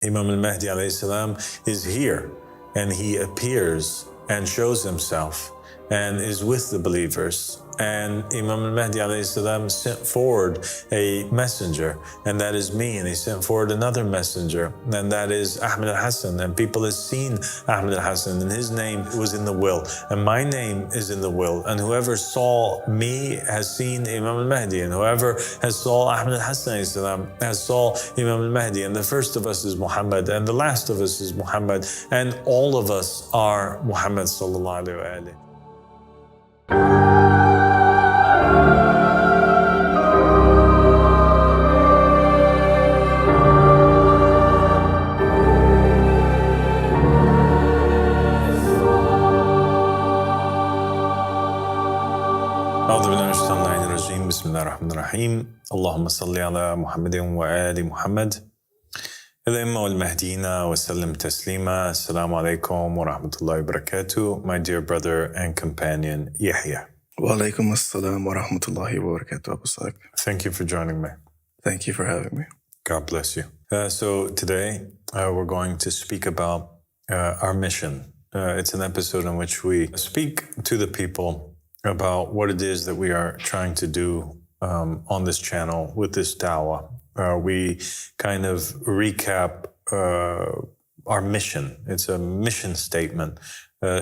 Imam al-Mahdi alayhi salam is here, and he appears and shows himself and is with the believers. And Imam al-Mahdi alayhi salam sent forward a messenger, and that is me, and he sent forward another messenger, and that is al-Hassan, and people have seen al-Hassan, and his name was in the will, and my name is in the will, and whoever saw me has seen Imam al-Mahdi, and whoever has saw al-Hassan alayhi salam has saw Imam al-Mahdi, and the first of us is Muhammad, and the last of us is Muhammad, and all of us are Muhammad sallallahu alayhi wa alayhi. بسم الله الرحمن الرحيم اللهم صل على محمد وآل محمد الأئمة والمهديين وسلم تسليما السلام عليكم ورحمة الله وبركاته. My dear brother and companion Yahya. وعليكم السلام ورحمة الله وبركاته Abu Sadiq. Thank you for joining me. Thank you for having me. God bless you. So today we're going to speak about our mission. It's an episode in which we speak to the people about what it is that we are trying to do on this channel with this dawah. We kind of recap our mission. It's a mission statement,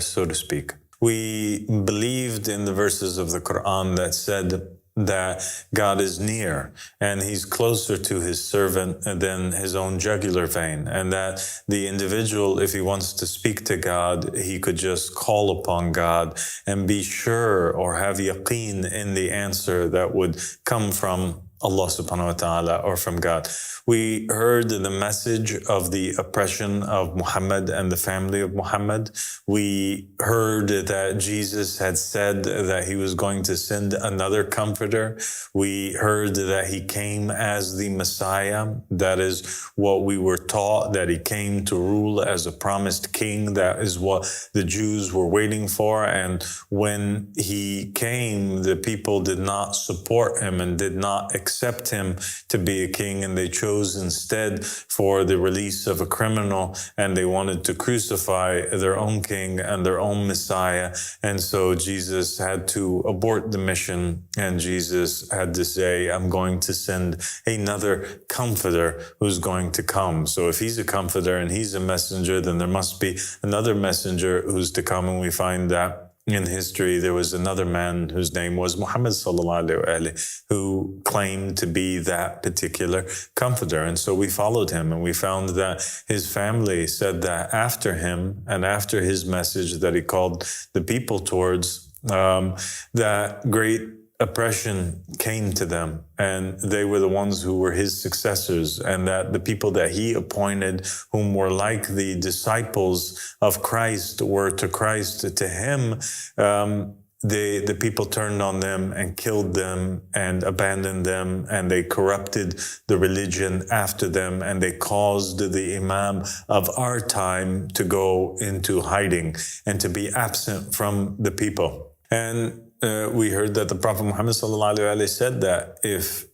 so to speak. We believed in the verses of the Quran that said that God is near and he's closer to his servant than his own jugular vein, and that the individual, if he wants to speak to God, he could just call upon God and be sure or have yaqeen in the answer that would come from Allah subhanahu wa ta'ala or from God. We heard the message of the oppression of Muhammad and the family of Muhammad. We heard that Jesus had said that he was going to send another comforter. We heard that he came as the Messiah. That is what we were taught, that he came to rule as a promised king. That is what the Jews were waiting for. And when he came, the people did not support him and did not accept him to be a king, and they chose instead for the release of a criminal, and they wanted to crucify their own king and their own Messiah. And so Jesus had to abort the mission, and Jesus had to say, I'm going to send another comforter who's going to come. So if he's a comforter and he's a messenger, then there must be another messenger who's to come. And we find that in history, there was another man whose name was Muhammad sallallahu alaihi wasallam, who claimed to be that particular comforter. And so we followed him, and we found that his family said that after him and after his message that he called the people towards, that great oppression came to them, and they were the ones who were his successors, and that the people that he appointed, whom were like the disciples of Christ, were to Christ, to him, the people turned on them and killed them and abandoned them, and they corrupted the religion after them, and they caused the Imam of our time to go into hiding and to be absent from the people. And we heard that the Prophet Muhammad ﷺ said that if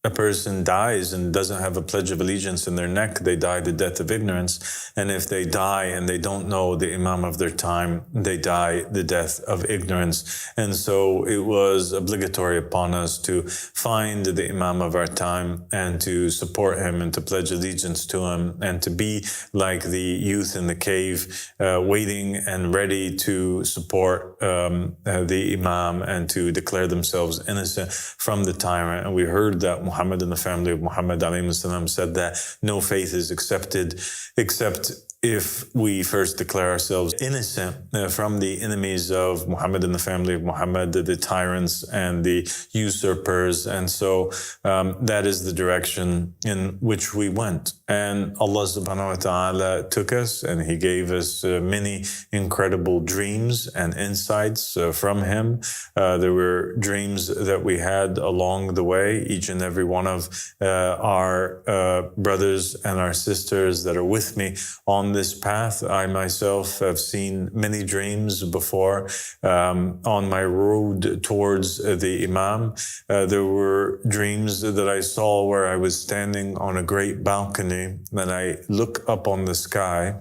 a person dies and doesn't have a pledge of allegiance in their neck, they die the death of ignorance. And if they die and they don't know the Imam of their time, they die the death of ignorance. And so it was obligatory upon us to find the Imam of our time and to support him and to pledge allegiance to him, and to be like the youth in the cave, waiting and ready to support the Imam and to declare themselves innocent from the tyrant. And we heard that Muhammad and the family of Muhammad alayhi salam said that no faith is accepted except if we first declare ourselves innocent from the enemies of Muhammad and the family of Muhammad, the tyrants and the usurpers. And so that is the direction in which we went. And Allah subhanahu wa ta'ala took us, and he gave us many incredible dreams and insights from him. There were dreams that we had along the way. Each and every every one of our brothers and our sisters that are with me on this path. I myself have seen many dreams before on my road towards the Imam. There were dreams that I saw where I was standing on a great balcony and I look up on the sky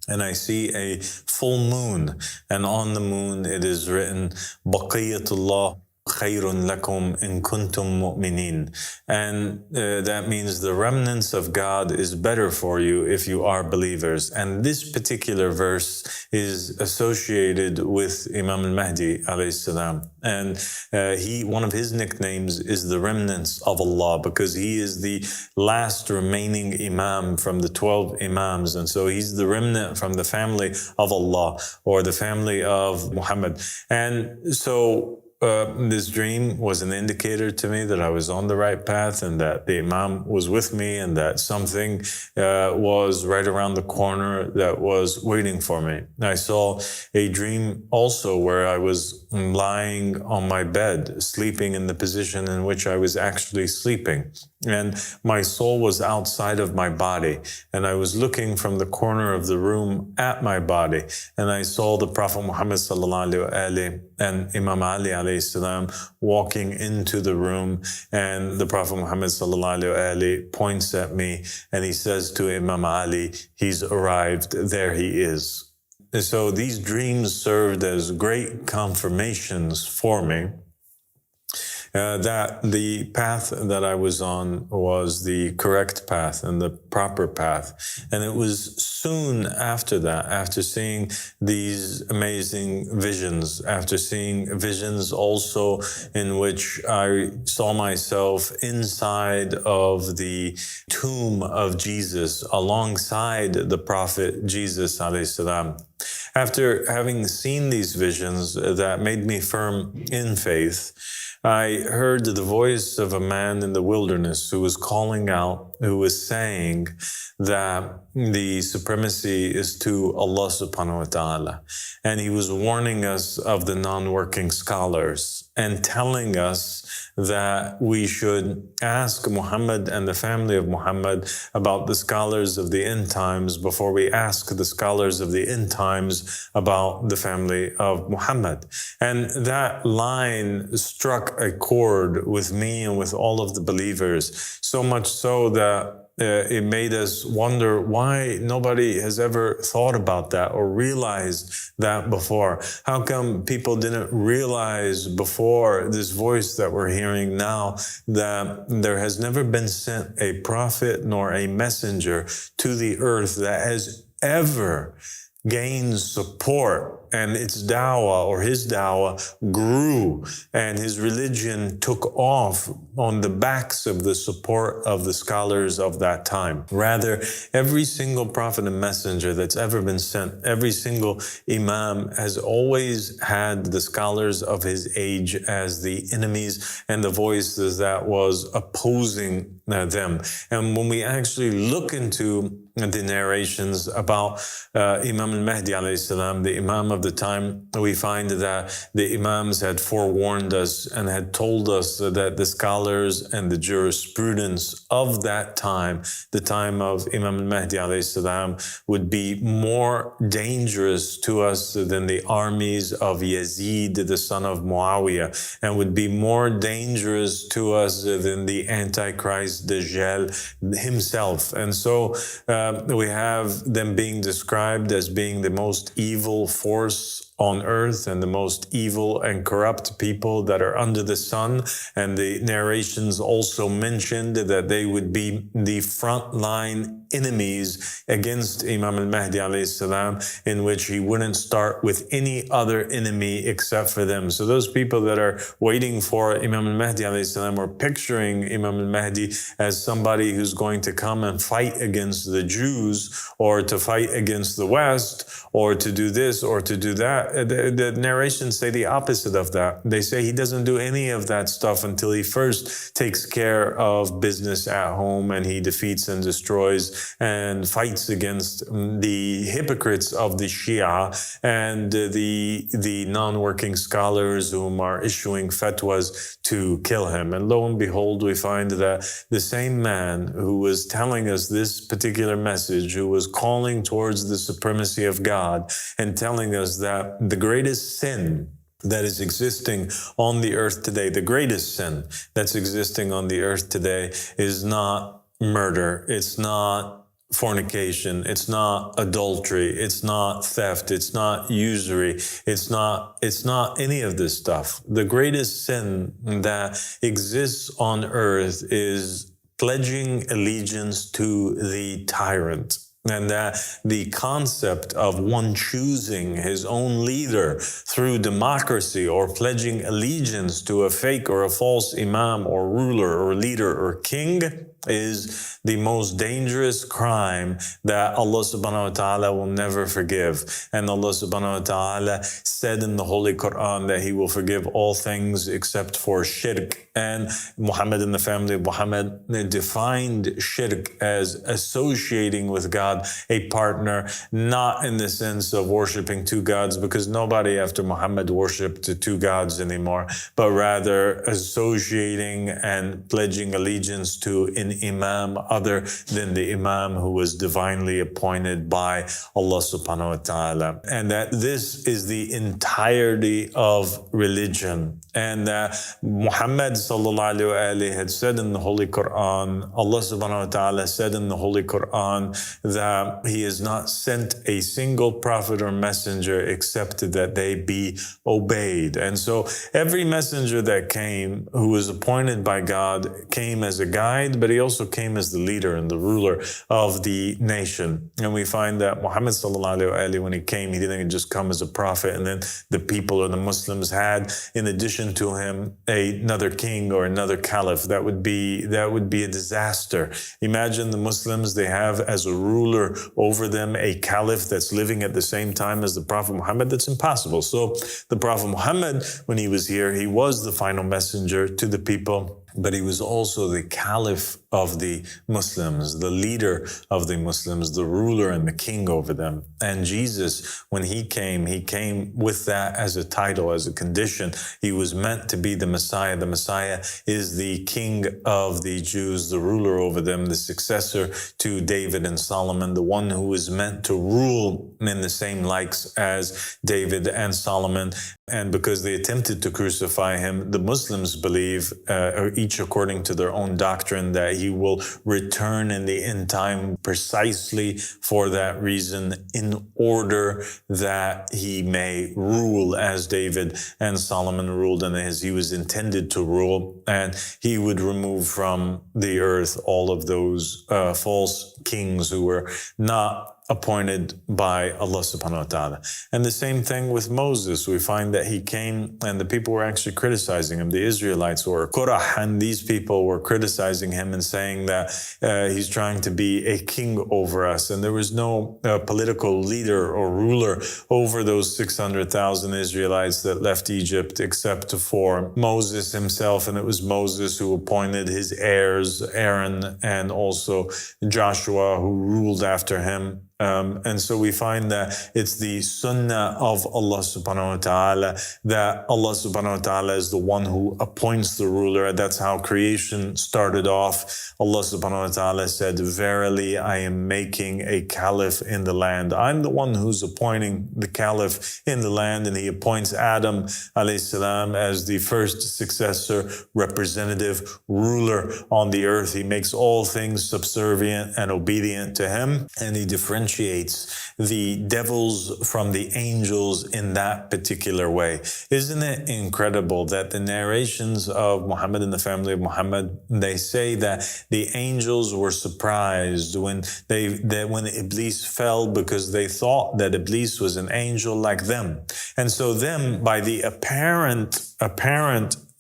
and I see a full moon, and on the moon it is written, Baqiyatullah khayrun lakum in kuntum mu'minin. And that means the remnants of God is better for you if you are believers. And this particular verse is associated with Imam al-Mahdi alayhi salam. And one of his nicknames is the remnants of Allah, because he is the last remaining Imam from the 12 Imams. And so he's the remnant from the family of Allah, or the family of Muhammad. And so this dream was an indicator to me that I was on the right path and that the Imam was with me and that something was right around the corner that was waiting for me. I saw a dream also where I was lying on my bed, sleeping in the position in which I was actually sleeping. And my soul was outside of my body. And I was looking from the corner of the room at my body. And I saw the Prophet Muhammad sallallahu alaihi and Imam Ali alayhi salam walking into the room. And the Prophet Muhammad sallallahu alaihi points at me and he says to Imam Ali, he's arrived, there he is. And so these dreams served as great confirmations for me that the path that I was on was the correct path and the proper path. And it was soon after that, after seeing these amazing visions, after seeing visions also in which I saw myself inside of the tomb of Jesus alongside the Prophet Jesus alayhi salam. After having seen these visions that made me firm in faith, I heard the voice of a man in the wilderness who was calling out, who was saying that the supremacy is to Allah subhanahu wa ta'ala. And he was warning us of the non-working scholars and telling us that we should ask Muhammad and the family of Muhammad about the scholars of the end times before we ask the scholars of the end times about the family of Muhammad. And that line struck a chord with me and with all of the believers, so much so that it made us wonder why nobody has ever thought about that or realized that before. How come people didn't realize before this voice that we're hearing now that there has never been sent a prophet nor a messenger to the earth that has ever gained support, and its dawah or his dawah grew and his religion took off on the backs of the support of the scholars of that time. Rather, every single prophet and messenger that's ever been sent, every single imam has always had the scholars of his age as the enemies and the voices that was opposing them. And when we actually look into the narrations about Imam al-Mahdi alayhi salam, the imam of the time, we find that the imams had forewarned us and had told us that the scholars and the jurisprudence of that time, the time of Imam al-Mahdi alayhi salam, would be more dangerous to us than the armies of Yazid, the son of Muawiyah, and would be more dangerous to us than the Antichrist, Dajjal himself. And so we have them being described as being the most evil force on earth and the most evil and corrupt people that are under the sun. And the narrations also mentioned that they would be the frontline enemies against Imam al-Mahdi alayhi salam, in which he wouldn't start with any other enemy except for them. So those people that are waiting for Imam al-Mahdi alayhi salam or picturing Imam al-Mahdi as somebody who's going to come and fight against the Jews or to fight against the West or to do this or to do that, the narrations say the opposite of that. They say he doesn't do any of that stuff until he first takes care of business at home, and he defeats and destroys and fights against the hypocrites of the Shia and the non-working scholars whom are issuing fatwas to kill him. And lo and behold, we find that the same man who was telling us this particular message, who was calling towards the supremacy of God and telling us that the greatest sin that is existing on the earth today, the greatest sin that's existing on the earth today is not murder, it's not fornication, it's not adultery, it's not theft, it's not usury, it's not any of this stuff. The greatest sin that exists on earth is pledging allegiance to the tyrant. And that the concept of one choosing his own leader through democracy or pledging allegiance to a fake or a false imam or ruler or leader or king is the most dangerous crime that Allah subhanahu wa ta'ala will never forgive. And Allah subhanahu wa ta'ala said in the Holy Quran that He will forgive all things except for shirk. And Muhammad and the family of Muhammad defined shirk as associating with God a partner, not in the sense of worshiping two gods, because nobody after Muhammad worshipped the two gods anymore, but rather associating and pledging allegiance to an imam other than the imam who was divinely appointed by Allah subhanahu wa ta'ala. And that this is the entirety of religion. And Muhammad sallallahu alayhi wa alayhi had said in the Holy Quran, Allah subhanahu wa ta'ala said in the Holy Quran that He has not sent a single prophet or messenger except that they be obeyed. And so every messenger that came who was appointed by God came as a guide, but he also came as the leader and the ruler of the nation. And we find that Muhammad sallallahu alayhi wa alayhi, when he came, he didn't just come as a prophet, and then the people or the Muslims had, in addition to him, another king or another caliph. That would be a disaster. Imagine the Muslims, they have as a ruler over them a caliph that's living at the same time as the Prophet Muhammad. That's impossible. So the Prophet Muhammad, when he was here, he was the final messenger to the people, but he was also the caliph of the Muslims, the leader of the Muslims, the ruler and the king over them. And Jesus, when he came with that as a title, as a condition. He was meant to be the Messiah. The Messiah is the king of the Jews, the ruler over them, the successor to David and Solomon, the one who is meant to rule in the same likes as David and Solomon. And because they attempted to crucify him, the Muslims believe, each according to their own doctrine, that he will return in the end time precisely for that reason, in order that he may rule as David and Solomon ruled, and as he was intended to rule. And he would remove from the earth all of those false kings who were not appointed by Allah subhanahu wa ta'ala. And the same thing with Moses. We find that he came and the people were actually criticizing him. The Israelites were Qurah, and these people were criticizing him and saying that he's trying to be a king over us. And there was no political leader or ruler over those 600,000 Israelites that left Egypt except for Moses himself. And it was Moses who appointed his heirs, Aaron and also Joshua, who ruled after him. And so we find that it's the sunnah of Allah subhanahu wa ta'ala, that Allah subhanahu wa ta'ala is the one who appoints the ruler. That's how creation started off. Allah subhanahu wa ta'ala said, "Verily, I am making a caliph in the land." I'm the one who's appointing the caliph in the land. And he appoints Adam alayhi salam as the first successor, representative, ruler on the earth. He makes all things subservient and obedient to him. And he differentiates the devils from the angels in that particular way. Isn't it incredible that the narrations of Muhammad and the family of Muhammad, they say that the angels were surprised when Iblis fell, because they thought that Iblis was an angel like them. And so them, by the apparent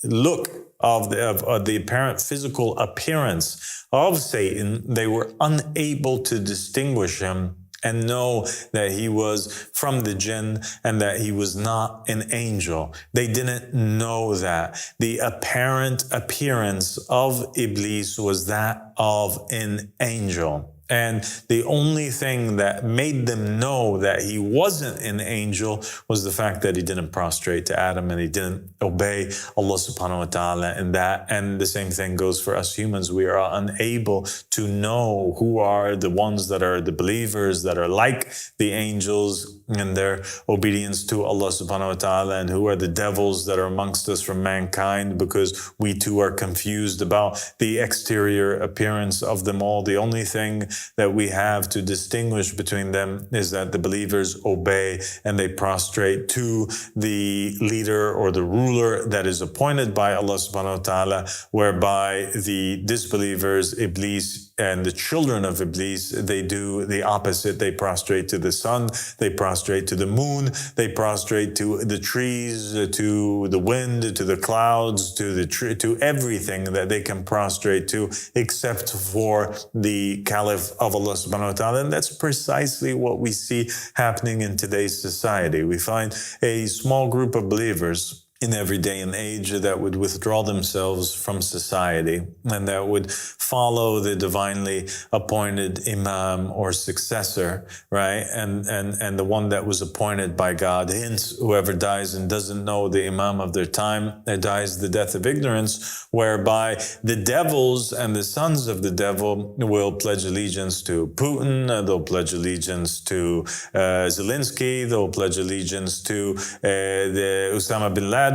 look of the apparent physical appearance of Satan, they were unable to distinguish him and know that he was from the jinn and that he was not an angel. They didn't know that. The apparent appearance of Iblis was that of an angel. And the only thing that made them know that he wasn't an angel was the fact that he didn't prostrate to Adam and he didn't obey Allah subhanahu wa ta'ala in that. And the same thing goes for us humans. We are unable to know who are the ones that are the believers, that are like the angels in their obedience to Allah subhanahu wa ta'ala, and who are the devils that are amongst us from mankind, because we too are confused about the exterior appearance of them all. The only thing that we have to distinguish between them is that the believers obey and they prostrate to the leader or the ruler that is appointed by Allah subhanahu wa ta'ala, whereby the disbelievers, Iblis, and the children of Iblis, they do the opposite. They prostrate to the sun, they prostrate to the moon, they prostrate to the trees, to the wind, to the clouds, to everything that they can prostrate to, except for the Caliph of Allah subhanahu wa ta'ala. And that's precisely what we see happening in today's society. We find a small group of believers in every day and age that would withdraw themselves from society and that would follow the divinely appointed imam or successor, right? And the one that was appointed by God. Hence, whoever dies and doesn't know the imam of their time, dies the death of ignorance, whereby the devils and the sons of the devil will pledge allegiance to Putin, they'll pledge allegiance to Zelensky, they'll pledge allegiance to the Osama bin Laden,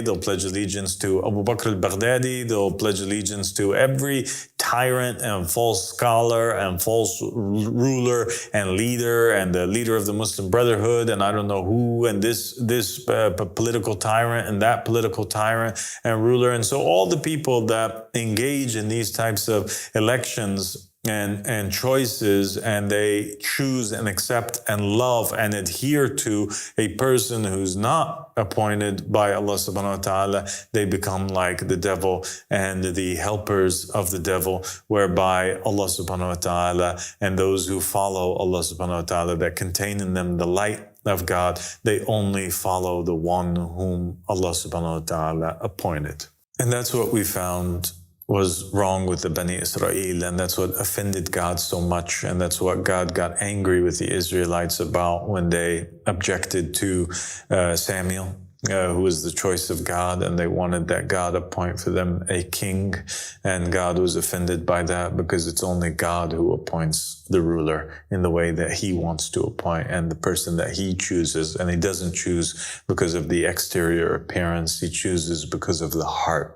they'll pledge allegiance to Abu Bakr al-Baghdadi, they'll pledge allegiance to every tyrant and false scholar and false ruler and leader and the leader of the Muslim Brotherhood and I don't know who and this political tyrant and that political tyrant and ruler. And so all the people that engage in these types of elections and choices, and they choose and accept and love and adhere to a person who's not appointed by Allah subhanahu wa ta'ala, they become like the devil and the helpers of the devil, whereby Allah subhanahu wa ta'ala and those who follow Allah subhanahu wa ta'ala that contain in them the light of God, they only follow the one whom Allah subhanahu wa ta'ala appointed. And that's what we found was wrong with the Bani Israel, and that's what offended God so much, and that's what God got angry with the Israelites about when they objected to Samuel, who was the choice of God, and they wanted that God appoint for them a king, and God was offended by that because it's only God who appoints the ruler in the way that he wants to appoint and the person that he chooses, and he doesn't choose because of the exterior appearance, he chooses because of the heart.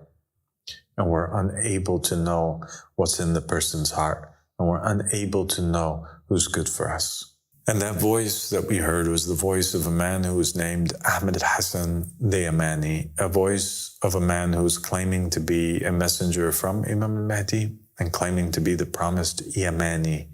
And we're unable to know what's in the person's heart. And we're unable to know who's good for us. And that voice that we heard was the voice of a man who was named Ahmad al-Hassan the Yemani, a voice of a man who was claiming to be a messenger from Imam al-Mahdi and claiming to be the promised Yemani.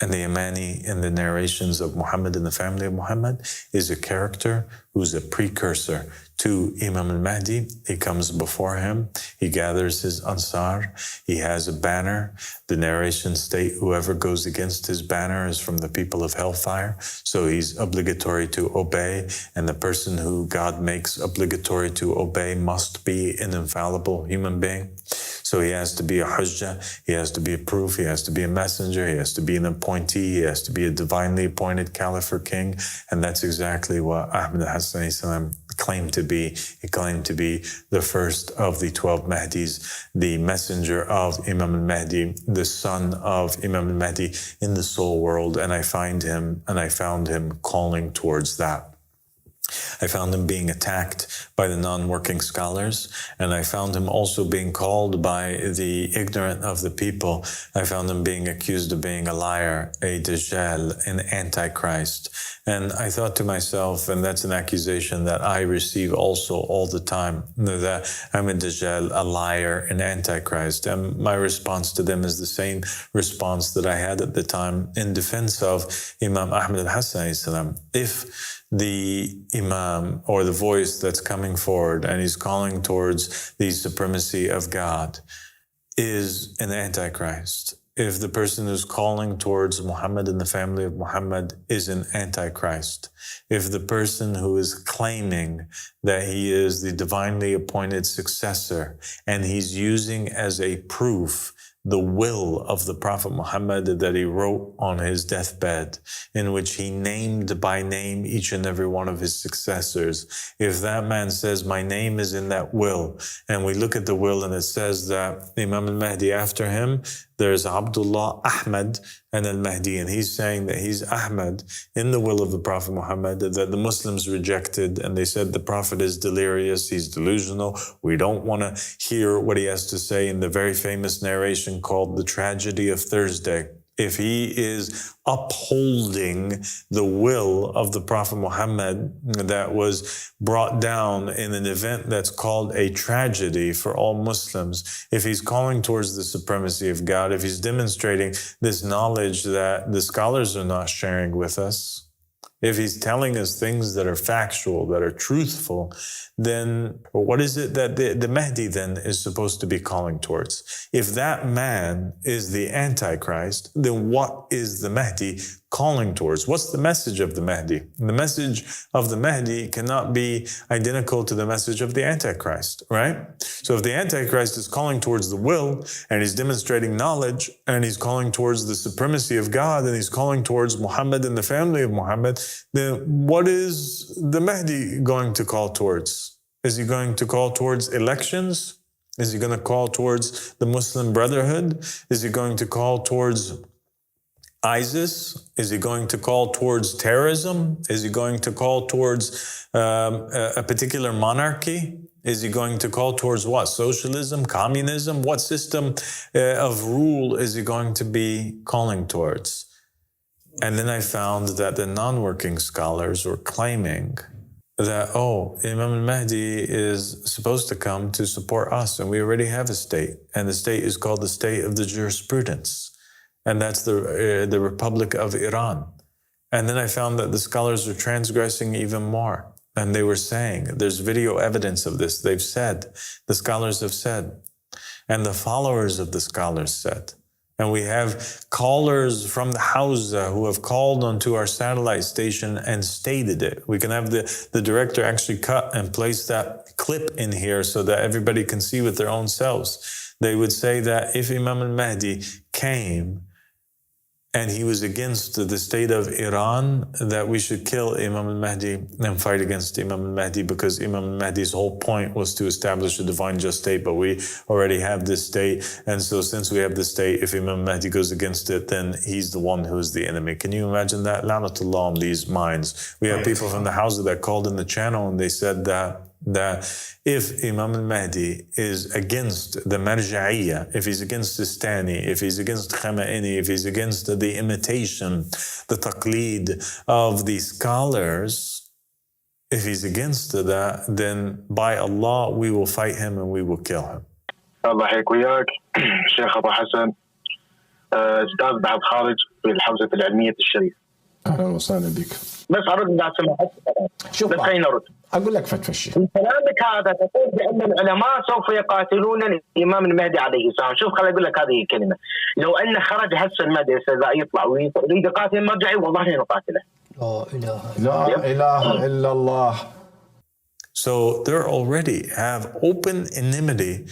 And the Yemani in the narrations of Muhammad and the family of Muhammad is a character who's a precursor to Imam al-Mahdi. He comes before him. He gathers his Ansar. He has a banner. The narrations state whoever goes against his banner is from the people of hellfire. So he's obligatory to obey. And the person who God makes obligatory to obey must be an infallible human being. So he has to be a hujjah, he has to be a proof, he has to be a messenger, he has to be an appointee, he has to be a divinely appointed caliph or king. And that's exactly what Ahmad al-Hassan claimed to be. He claimed to be the first of the 12 Mahdis, the messenger of Imam al-Mahdi, the son of Imam al-Mahdi in the soul world. And I found him calling towards that. I found him being attacked by the non-working scholars, and I found him also being called by the ignorant of the people. I found him being accused of being a liar, a Dajjal, an Antichrist. And I thought to myself, and that's an accusation that I receive also all the time, that I'm a Dajjal, a liar, an Antichrist. And my response to them is the same response that I had at the time in defense of Imam Ahmad al-Hassan. If the Imam or the voice that's coming forward and he's calling towards the supremacy of God is an Antichrist, if the person who's calling towards Muhammad and the family of Muhammad is an antichrist, if the person who is claiming that he is the divinely appointed successor and he's using as a proof the will of the Prophet Muhammad that he wrote on his deathbed, in which he named by name each and every one of his successors. If that man says, my name is in that will, and we look at the will and it says that Imam al-Mahdi after him, there's Abdullah, Ahmad, and al-Mahdi, and he's saying that he's Ahmad in the will of the Prophet Muhammad, that the Muslims rejected, and they said the Prophet is delirious, he's delusional, we don't want to hear what he has to say in the very famous narration called The Tragedy of Thursday. If he is upholding the will of the Prophet Muhammad that was brought down in an event that's called a tragedy for all Muslims, if he's calling towards the supremacy of God, if he's demonstrating this knowledge that the scholars are not sharing with us, if he's telling us things that are factual, that are truthful, then what is it that the Mahdi then is supposed to be calling towards? If that man is the Antichrist, then what is the Mahdi calling towards? What's the message of the Mahdi? The message of the Mahdi cannot be identical to the message of the Antichrist, right? So if the Antichrist is calling towards the will, and he's demonstrating knowledge, and he's calling towards the supremacy of God, and he's calling towards Muhammad and the family of Muhammad, then what is the Mahdi going to call towards? Is he going to call towards elections? Is he going to call towards the Muslim Brotherhood? Is he going to call towards ISIS? Is he going to call towards terrorism? Is he going to call towards a particular monarchy? Is he going to call towards what? Socialism, communism? What system of rule is he going to be calling towards? And then I found that the non-working scholars were claiming that, oh, Imam al-Mahdi is supposed to come to support us, and we already have a state, and the state is called the state of the jurisprudence. And that's the Republic of Iran. And then I found that the scholars are transgressing even more. And they were saying, there's video evidence of this. They've said, the scholars have said, and the followers of the scholars said. And we have callers from the Hausa who have called onto our satellite station and stated it. We can have the director actually cut and place that clip in here so that everybody can see with their own selves. They would say that if Imam al-Mahdi came and he was against the state of Iran, that we should kill Imam al-Mahdi and fight against Imam al-Mahdi, because Imam al-Mahdi's whole point was to establish a divine just state, but we already have this state. And so since we have this state, if Imam al-Mahdi goes against it, then he's the one who is the enemy. Can you imagine that? La'natullah on these minds. We have people from the Hausa that called in the channel and they said that if Imam al-Mahdi is against the Marja'iyya, if he's against Sistani, if he's against Khamenei, if he's against the imitation, the taqleed of the scholars, if he's against that, then by Allah, we will fight him and we will kill him. الله يحييك وياك شيخ أبو حسن أستاذ بعد خارج في الحوزة العلمية الشريف. أهلا وسهلا بك. بس أرد بعد سماحتك. شوف بس خليني أرد. أقول لك فتفشي. كلامك هذا تقول بأن العلماء سوف يقاتلون الإمام المهدي عليه السلام. شوف خليني أقول لك هذه الكلمة. لو أن خرج هسه المدرسة إذا يطلع ويريد يقاتل المرجعي والله نقاتله. لا إله إلا الله. So they already have open enmity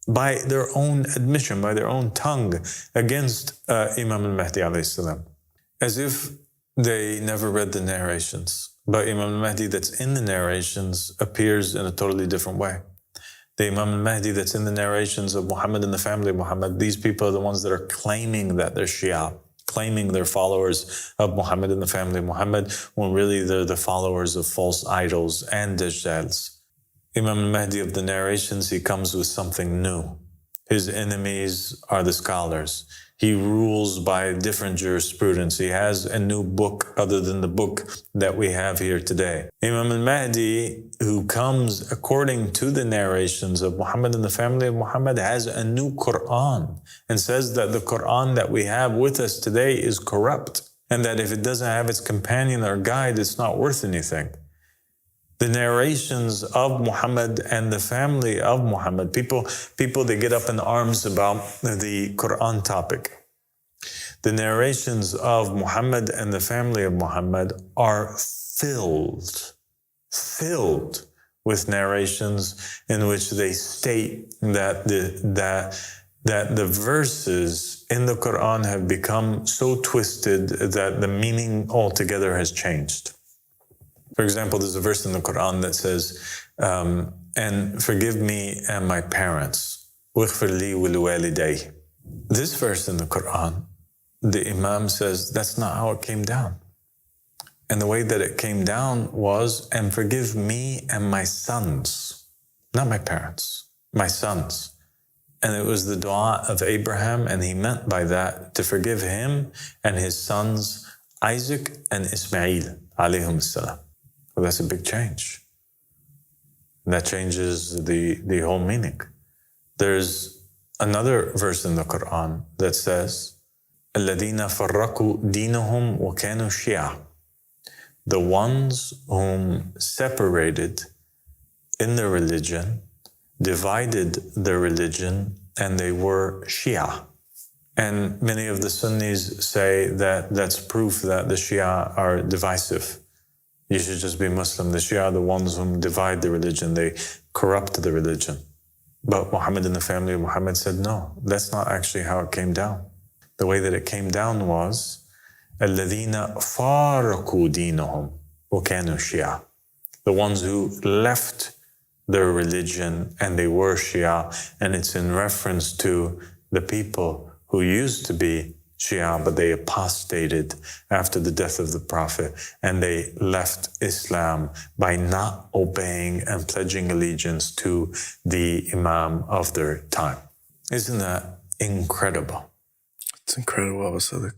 by their own admission, by their own tongue, against Imam al-Mahdi alayhi salam, as if they never read the narrations. But Imam al-Mahdi that's in the narrations appears in a totally different way. The Imam al-Mahdi that's in the narrations of Muhammad and the family of Muhammad, these people are the ones that are claiming that they're Shia, claiming they're followers of Muhammad and the family of Muhammad, when really they're the followers of false idols and Dajjals. Imam al-Mahdi of the narrations, he comes with something new. His enemies are the scholars. He rules by different jurisprudence. He has a new book other than the book that we have here today. Imam al-Mahdi, who comes according to the narrations of Muhammad and the family of Muhammad, has a new Quran and says that the Quran that we have with us today is corrupt, and that if it doesn't have its companion or guide, it's not worth anything. The narrations of Muhammad and the family of Muhammad. People, they get up in arms about the Quran topic. The narrations of Muhammad and the family of Muhammad are filled with narrations in which they state that the verses in the Quran have become so twisted that the meaning altogether has changed. For example, there's a verse in the Quran that says, and forgive me and my parents. وَاغْفِرْ لِي وَلِوَالِدَيْهِ. This verse in the Quran, the Imam says, that's not how it came down. And the way that it came down was, and forgive me and my sons, not my parents, my sons. And it was the dua of Abraham, and he meant by that to forgive him and his sons, Isaac and Ismail, alayhum salam. Well, that's a big change. That changes the whole meaning. There's another verse in the Quran that says, الَّذِينَ فَرَّقُوا دِينَهُمْ وَكَانُوا شِيَعًا. The ones whom separated in their religion, divided their religion, and they were Shia. And many of the Sunnis say that that's proof that the Shia are divisive. You should just be Muslim. The Shia are the ones whom divide the religion. They corrupt the religion. But Muhammad and the family of Muhammad said, no, that's not actually how it came down. The way that it came down was, الَّذِينَ فَارَقُوا دِينَهُمْ وَكَانُوا شِيَعًا. The ones who left their religion and they were Shia, and it's in reference to the people who used to be Shia, but they apostated after the death of the Prophet, and they left Islam by not obeying and pledging allegiance to the Imam of their time. Isn't that incredible? It's incredible, صادق.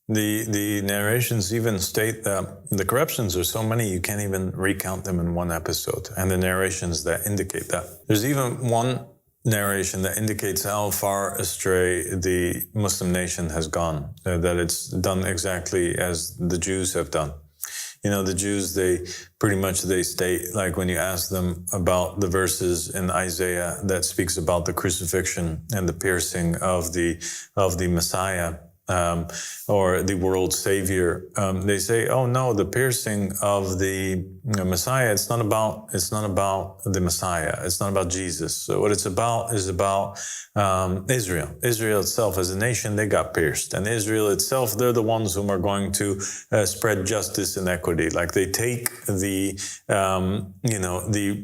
The narrations even state that the corruptions are so many you can't even recount them in one episode, and the narrations that indicate that. There's even one narration that indicates how far astray the Muslim nation has gone, that it's done exactly as the Jews have done. You know, the Jews, they state, like when you ask them about the verses in Isaiah that speaks about the crucifixion and the piercing of the Messiah, or the world savior, they say, oh no, the piercing of the Messiah, it's not about the Messiah, it's not about Jesus. So what it's about is about Israel. Israel itself as a nation, they got pierced. And Israel itself, they're the ones whom are going to spread justice and equity. Like they take the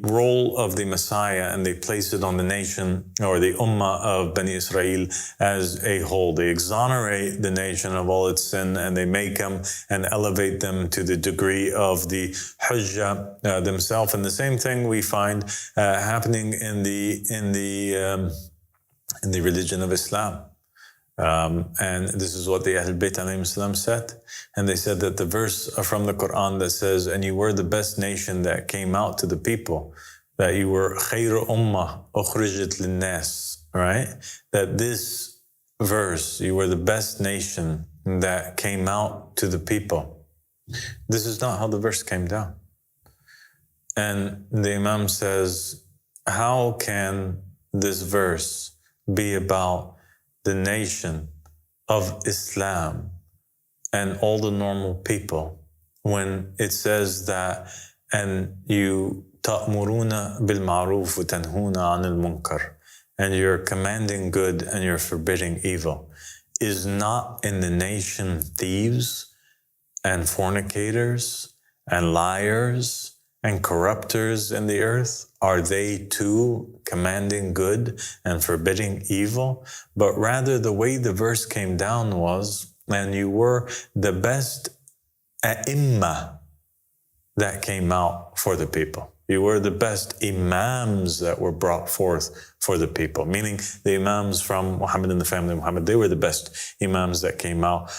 role of the Messiah and they place it on the nation or the Ummah of Bani Israel as a whole. They exonerate the nation of all its sin, and they make them and elevate them to the degree of the Hujjah themselves. And the same thing we find happening in the religion of Islam. And this is what the Ahl Bayt alayhim salam said. And they said that the verse from the Quran that says, and you were the best nation that came out to the people, that you were khayru ummah ukhrijat linnas, right? That this verse, you were the best nation that came out to the people. This is not how the verse came down. And the Imam says, how can this verse be about the nation of Islam and all the normal people when it says that, and you ta'muruna bil ma'ruf wa tanhuna 'anil munkar, and you're commanding good and you're forbidding evil? Is not in the nation thieves and fornicators and liars and corrupters in the earth? Are they too commanding good and forbidding evil? But rather the way the verse came down was, and you were the best a'imma that came out for the people. You were the best imams that were brought forth for the people, meaning the imams from Muhammad and the family of Muhammad, they were the best imams that came out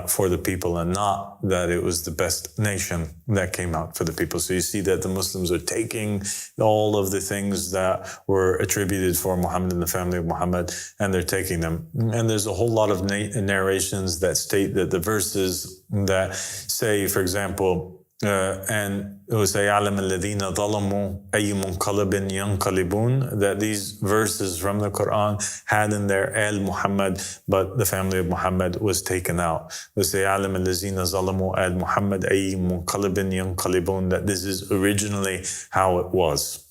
for the people, and not that it was the best nation that came out for the people. So you see that the Muslims are taking all of the things that were attributed for Muhammad and the family of Muhammad, and they're taking them. And there's a whole lot of narrations that state that the verses that say, for example, and وَسَيَعْلَمَ الَّذِينَ ظَلَمُوا أَيُّ مُنْقَلِبٍ يَنْقَلِبُونَ, that these verses from the Quran had in there Al Muhammad, but the family of Muhammad was taken out. وَسَيَعْلَمَ الَّذِينَ ظَلَمُوا Al Muhammad أَيُّ مُنْقَلِبٍ يَنْقَلِبُونَ, that this is originally how it was.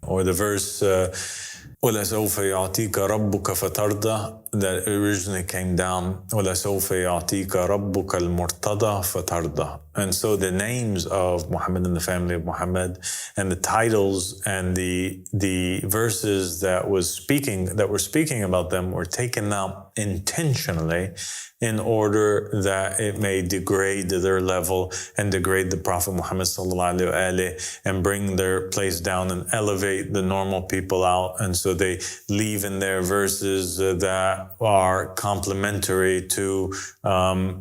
Or the verse وَلَسَوْفَ يَعْطِيكَ رَبُّكَ فَتَرْضَى, that originally came down وَلَسَوْفَ يَعْطِيكَ رَبُّكَ الْمُرْتَضَى فَتَرْضَى. And so the names of Muhammad and the family of Muhammad, and the titles and the verses that were speaking about them were taken out intentionally in order that it may degrade their level and degrade the Prophet Muhammad sallallahu alaihi wasallam and bring their place down and elevate the normal people out. And so they leave in their verses that are complementary to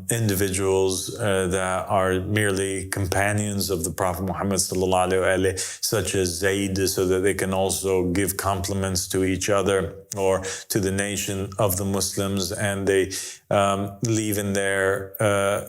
individuals that are merely companions of the Prophet Muhammad sallallahu alaihi wasallam, such as Zayd, so that they can also give compliments to each other or to the nation of the Muslims. And they leave in there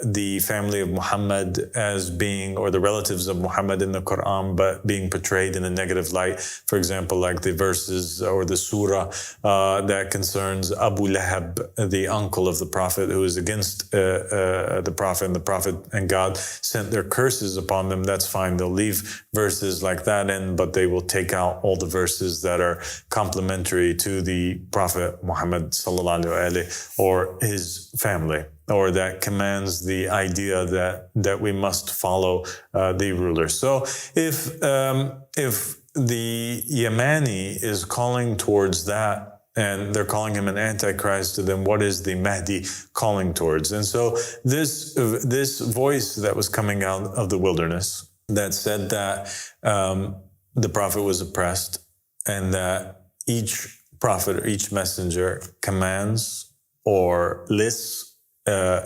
the family of Muhammad as being, or the relatives of Muhammad in the Quran, but being portrayed in a negative light. For example, like the verses or the surah that concerns Abu Lahab, the uncle of the Prophet, who is against the Prophet, and the Prophet and God sent their curses upon them. That's fine. They'll leave verses like that in, but they will take out all the verses that are complementary to the Prophet Muhammad sallallahu alaihi wasallam or his family, or that commands the idea that we must follow the ruler. So if the Yemani is calling towards that, and they're calling him an antichrist, then what is the Mehdi calling towards? And so this voice that was coming out of the wilderness that said that the Prophet was oppressed, and that each prophet or each messenger commands or lists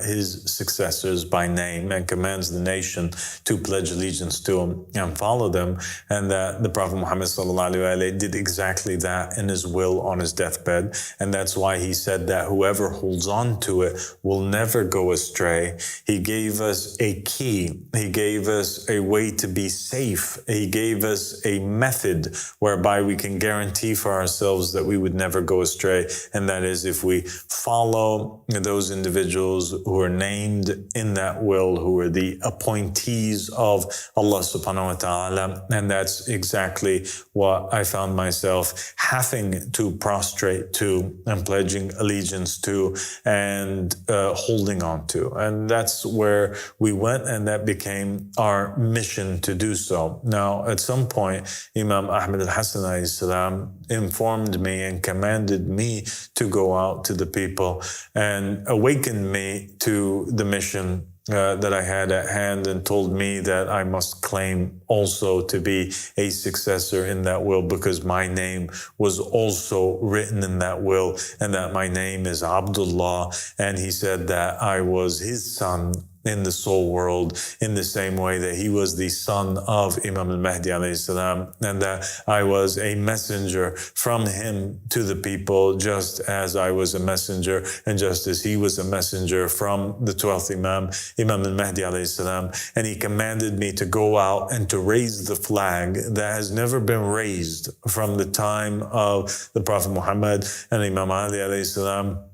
his successors by name and commands the nation to pledge allegiance to him and follow them, and that the Prophet Muhammad sallallahu alaihi wasallam did exactly that in his will on his deathbed. And that's why he said that whoever holds on to it will never go astray. He gave us a key. He gave us a way to be safe. He gave us a method whereby we can guarantee for ourselves that we would never go astray. And that is if we follow those individuals who are named in that will, who are the appointees of Allah subhanahu wa ta'ala. And that's exactly what I found myself having to prostrate to and pledging allegiance to and holding on to. And that's where we went, and that became our mission to do so. Now, at some point, Imam Ahmad al-Hassan alayhi salam informed me and commanded me to go out to the people and awakened me to the mission that I had at hand, and told me that I must claim also to be a successor in that will, because my name was also written in that will, and that my name is Abdullah. And he said that I was his son in the soul world, in the same way that he was the son of Imam al-Mahdi alayhi salam, and that I was a messenger from him to the people, just as I was a messenger and just as he was a messenger from the 12th Imam, Imam al-Mahdi alayhi salam. And he commanded me to go out and to raise the flag that has never been raised from the time of the Prophet Muhammad and Imam Ali alayhi salam,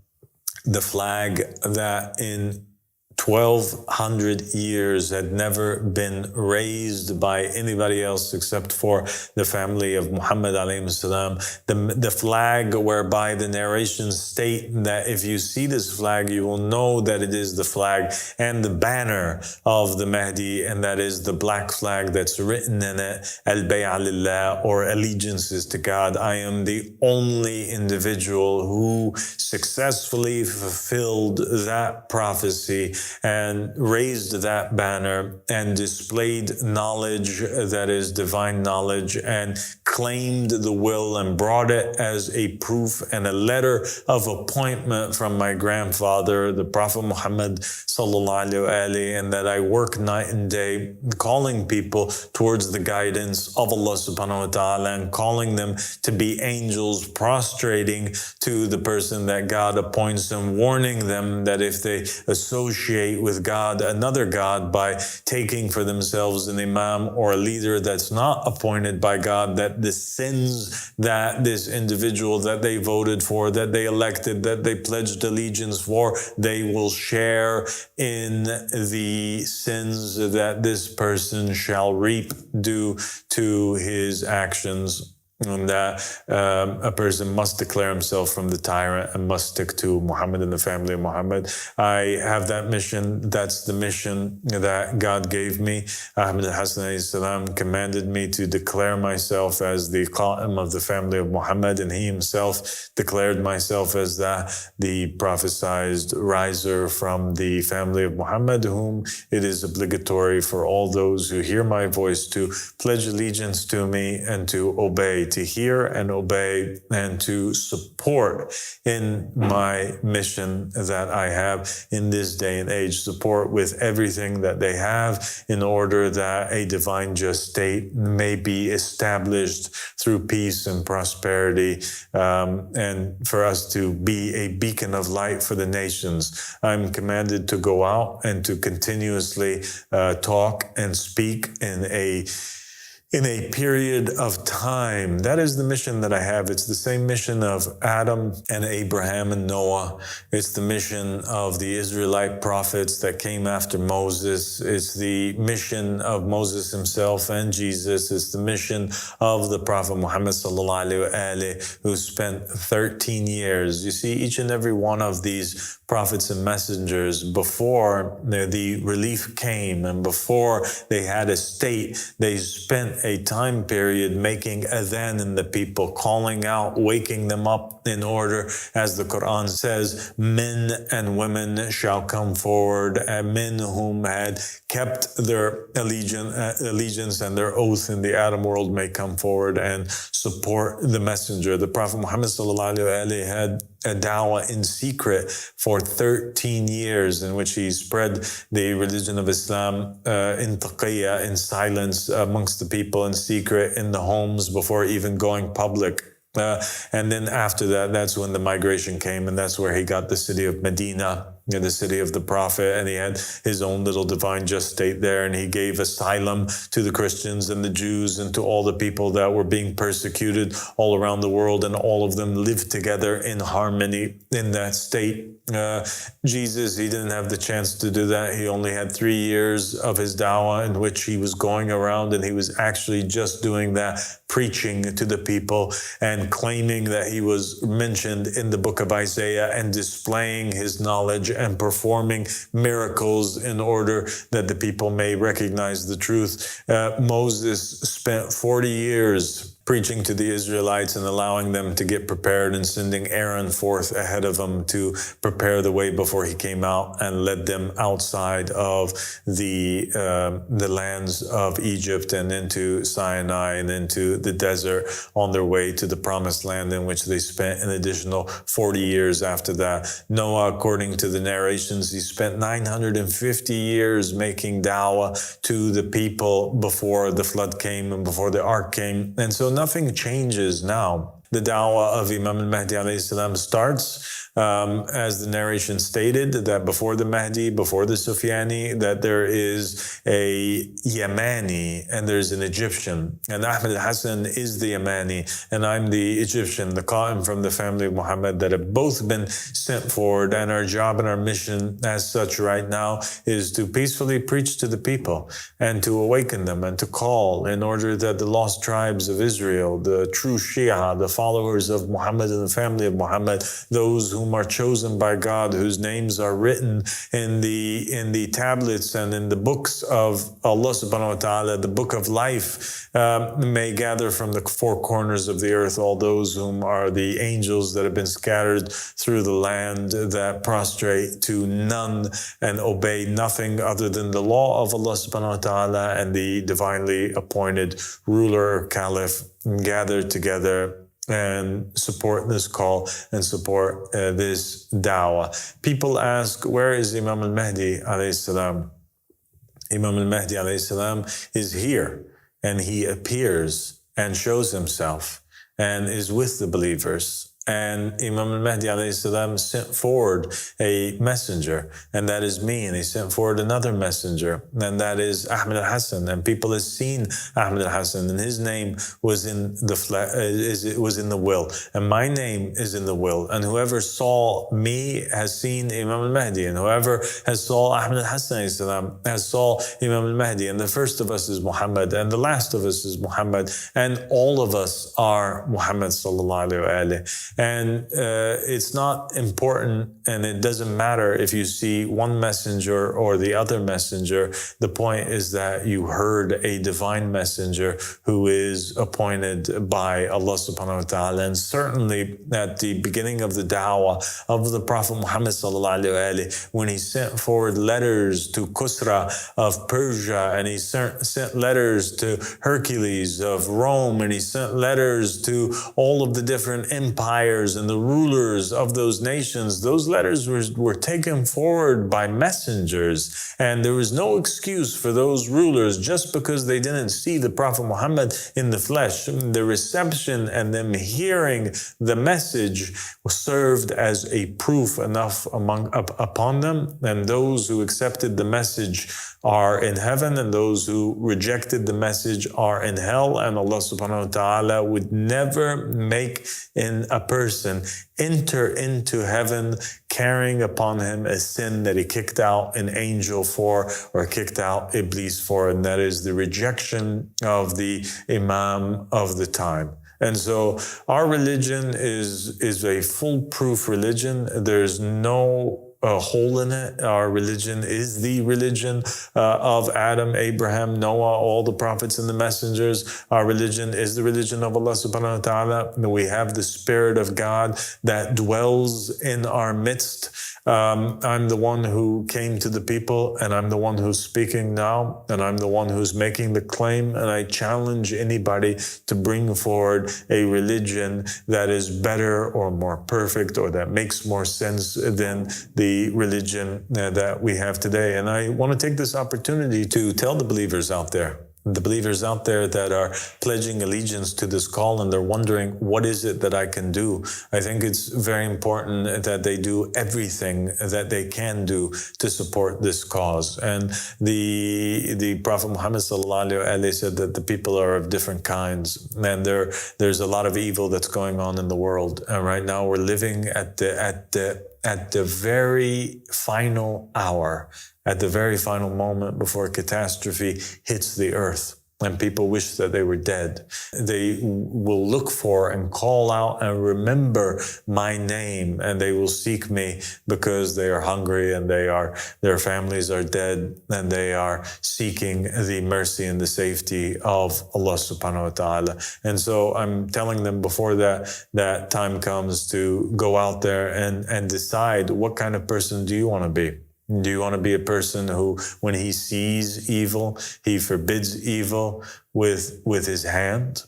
the flag that in 1200 years had never been raised by anybody else except for the family of Muhammad alayhi salam. The flag whereby the narrations state that if you see this flag, you will know that it is the flag and the banner of the Mahdi, and that is the black flag that's written in it, Al-Bay'a Lillah, or allegiances to God. I am the only individual who successfully fulfilled that prophecy and raised that banner and displayed knowledge that is divine knowledge, and claimed the will and brought it as a proof and a letter of appointment from my grandfather, the Prophet Muhammad sallallahu alaihi wasallam, and that I work night and day calling people towards the guidance of Allah subhanahu wa ta'ala, and calling them to be angels, prostrating to the person that God appoints them, warning them that if they associate associate with God another God by taking for themselves an imam or a leader that's not appointed by God, that the sins that this individual that they voted for, that they elected, that they pledged allegiance for, they will share in the sins that this person shall reap due to his actions. And that a person must declare himself from the tyrant and must stick to Muhammad and the family of Muhammad. I have that mission. That's the mission that God gave me. Ahmad al-Hassan commanded me to declare myself as the Qa'im of the family of Muhammad, and he himself declared myself as the prophesied riser from the family of Muhammad, whom it is obligatory for all those who hear my voice to pledge allegiance to me and to obey, to hear and obey and to support in my mission that I have in this day and age, support with everything that they have in order that a divine just state may be established through peace and prosperity, and for us to be a beacon of light for the nations. I'm commanded to go out and to continuously talk and speak in a period of time. That is the mission that I have. It's the same mission of Adam and Abraham and Noah. It's the mission of the Israelite prophets that came after Moses. It's the mission of Moses himself and Jesus. It's the mission of the Prophet Muhammad sallallahu alaihi wasallam, who spent 13 years. You see, each and every one of these prophets and messengers, before the relief came and before they had a state, they spent a time period making adhan in the people, calling out, waking them up in order, as the Quran says, men and women shall come forward, and men whom had kept their allegiance and their oath in the Adam world may come forward and support the messenger. The Prophet Muhammad sallallahu alaihi wasallam had a dawah in secret for 13 years, in which he spread the religion of Islam in taqiyya, in silence amongst the people, in secret, in the homes, before even going public. And then after that, that's when the migration came, and that's where he got the city of Medina, the city of the Prophet, and he had his own little divine just state there, and he gave asylum to the Christians and the Jews and to all the people that were being persecuted all around the world, and all of them lived together in harmony in that state. Jesus, he didn't have the chance to do that. He only had 3 years of his dawah in which he was going around, and he was actually just doing that, preaching to the people and claiming that he was mentioned in the book of Isaiah and displaying his knowledge and performing miracles in order that the people may recognize the truth. Moses spent 40 years preaching to the Israelites and allowing them to get prepared, and sending Aaron forth ahead of them to prepare the way before he came out and led them outside of the lands of Egypt and into Sinai and into the desert on their way to the promised land, in which they spent an additional 40 years after that. Noah, according to the narrations, he spent 950 years making dawah to the people before the flood came and before the ark came. And so nothing changes now. The dawah of Imam al-Mahdi alayhi salam starts, as the narration stated, that before the Mahdi, before the Sufyani, that there is a Yemani and there's an Egyptian. And Ahmad al-Hassan is the Yemani, and I'm the Egyptian, the Qa'im from the family of Muhammad, that have both been sent forward. And our job and our mission as such right now is to peacefully preach to the people and to awaken them and to call, in order that the lost tribes of Israel, the true Shia, the followers of Muhammad and the family of Muhammad, those whom are chosen by God, whose names are written in the tablets and in the books of Allah subhanahu wa ta'ala, the book of life, may gather from the four corners of the earth all those whom are the angels that have been scattered through the land, that prostrate to none and obey nothing other than the law of Allah subhanahu wa ta'ala and the divinely appointed ruler or caliph, gather together and support this call and support this dawah. People ask, where is Imam al-Mahdi alayhi salam? Imam al-Mahdi alayhi salam is here, and he appears and shows himself and is with the believers. And Imam al-Mahdi alayhi salam sent forward a messenger, and that is me. And he sent forward another messenger, and that is Ahmad al-Hassan. And people have seen Ahmad al-Hassan, and his name was in the will, and my name is in the will. And whoever saw me has seen Imam al-Mahdi, and whoever has saw Ahmad al-Hassan alayhi salam has saw Imam al-Mahdi. And the first of us is Muhammad, and the last of us is Muhammad, and all of us are Muhammad sallallahu alayhi wa. And it's not important, and it doesn't matter if you see one messenger or the other messenger. The point is that you heard a divine messenger who is appointed by Allah subhanahu wa ta'ala. And certainly at the beginning of the da'wah of the Prophet Muhammad sallallahu alaihi wasallam, when he sent forward letters to Kusra of Persia, and he sent letters to Hercules of Rome, and he sent letters to all of the different empires and the rulers of those nations, those letters were taken forward by messengers. And there was no excuse for those rulers just because they didn't see the Prophet Muhammad in the flesh. The reception and them hearing the message served as a proof enough upon them. And those who accepted the message are in heaven, and those who rejected the message are in hell. And Allah subhanahu wa ta'ala would never make in a person enter into heaven carrying upon him a sin that he kicked out an angel for or kicked out Iblis for, and that is the rejection of the Imam of the time. And so our religion is a foolproof religion. There's no a hole in it. Our religion is the religion of Adam, Abraham, Noah, all the prophets and the messengers. Our religion is the religion of Allah subhanahu wa ta'ala. We have the Spirit of God that dwells in our midst. I'm the one who came to the people, and I'm the one who's speaking now, and I'm the one who's making the claim, and I challenge anybody to bring forward a religion that is better or more perfect or that makes more sense than the religion that we have today. And I want to take this opportunity to tell the believers out there that are pledging allegiance to this call, and they're wondering, what is it that I can do? I think it's very important that they do everything that they can do to support this cause. And the Prophet Muhammad sallallahu alaihi wasallam said that the people are of different kinds, and there's a lot of evil that's going on in the world. And right now we're living at the very final hour, at the very final moment before catastrophe hits the earth, and people wish that they were dead. They will look for and call out and remember my name, and they will seek me because they are hungry and their families are dead, and they are seeking the mercy and the safety of Allah subhanahu wa ta'ala. And so I'm telling them before that time comes to go out there and decide, what kind of person do you want to be? Do you want to be a person who, when he sees evil, he forbids evil with his hand,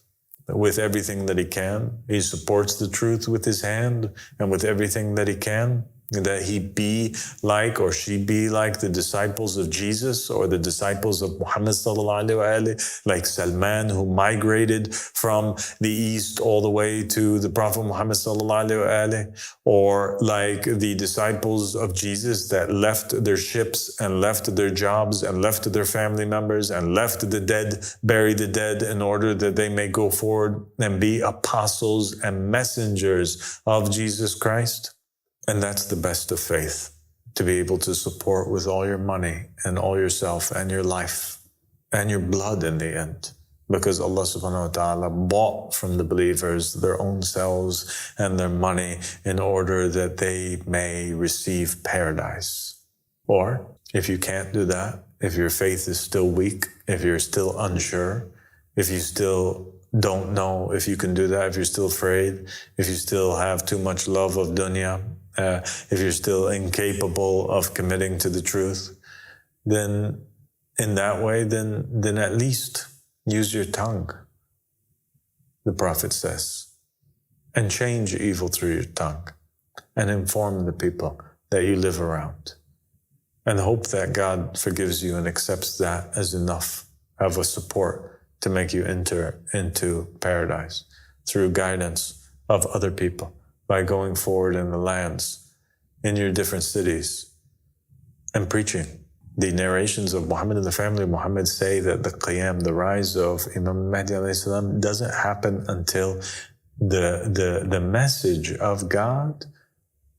with everything that he can? He supports the truth with his hand and with everything that he can? That he be like, or she be like, the disciples of Jesus or the disciples of Muhammad sallallahu alaihi wasallam, like Salman, who migrated from the east all the way to the Prophet Muhammad sallallahu alaihi wasallam, or like the disciples of Jesus that left their ships and left their jobs and left their family members and left the dead, bury the dead, in order that they may go forward and be apostles and messengers of Jesus Christ. And that's the best of faith, to be able to support with all your money and all yourself and your life and your blood in the end. Because Allah subhanahu wa ta'ala bought from the believers their own selves and their money in order that they may receive paradise. Or if you can't do that, if your faith is still weak, if you're still unsure, if you still don't know if you can do that, if you're still afraid, if you still have too much love of dunya, if you're still incapable of committing to the truth, then in that way, then at least use your tongue, the Prophet says, and change evil through your tongue, and inform the people that you live around, and hope that God forgives you and accepts that as enough of a support to make you enter into paradise through guidance of other people, by going forward in the lands, in your different cities, and preaching. The narrations of Muhammad and the family of Muhammad say that the qiyam, the rise of Imam Mehdi alayhi salam, doesn't happen until the message of God,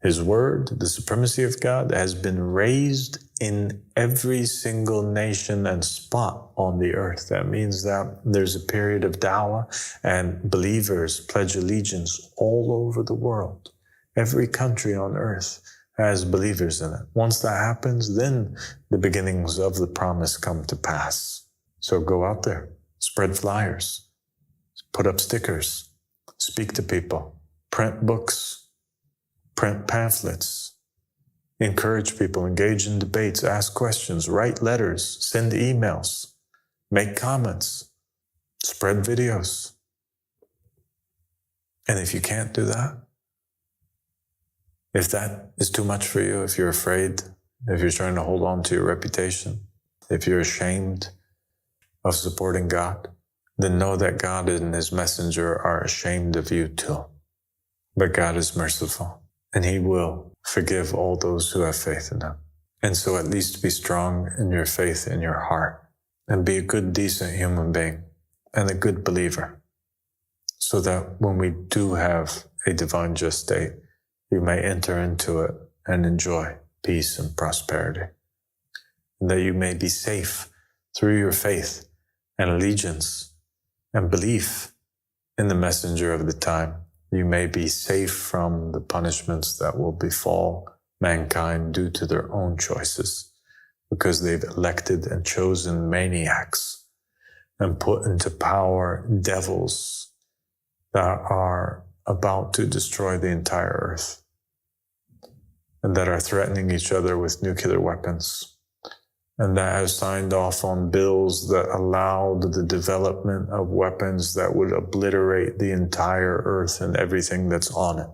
His word, the supremacy of God has been raised in every single nation and spot on the earth. That means that there's a period of da'wah and believers pledge allegiance all over the world. Every country on earth has believers in it. Once that happens, then the beginnings of the promise come to pass. So go out there, spread flyers, put up stickers, speak to people, print books, print pamphlets, encourage people, engage in debates, ask questions, write letters, send emails, make comments, spread videos. And if you can't do that, if that is too much for you, if you're afraid, if you're trying to hold on to your reputation, if you're ashamed of supporting God, then know that God and His messenger are ashamed of you too. But God is merciful, and He will forgive all those who have faith in Him. And so at least be strong in your faith in your heart, and be a good, decent human being and a good believer, so that when we do have a divine just state, you may enter into it and enjoy peace and prosperity, and that you may be safe through your faith and allegiance and belief in the messenger of the time. You may be safe from the punishments that will befall mankind due to their own choices, because they've elected and chosen maniacs and put into power devils that are about to destroy the entire earth, and that are threatening each other with nuclear weapons, and that have signed off on bills that allowed the development of weapons that would obliterate the entire earth and everything that's on it,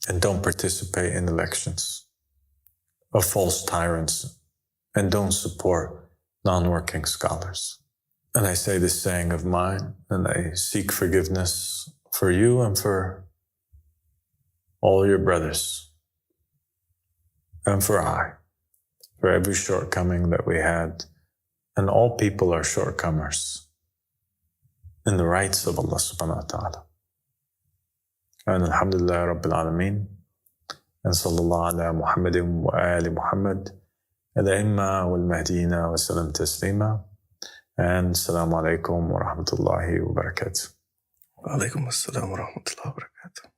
and don't participate in elections of false tyrants, and don't support non-working scholars. And I say this saying of mine, and I seek forgiveness for you and for all your brothers, and for every shortcoming that we had. And all people are shortcomers in the rights of Allah subhanahu wa ta'ala. And alhamdulillah rabbil alameen. And sallallahu ala Muhammadin wa ali Muhammad. Al-Imma wal-Mahdina wa salam taslima. And assalamu alaikum wa rahmatullahi wa barakatuh. Wa alaikum assalam wa rahmatullahi wa barakatuh.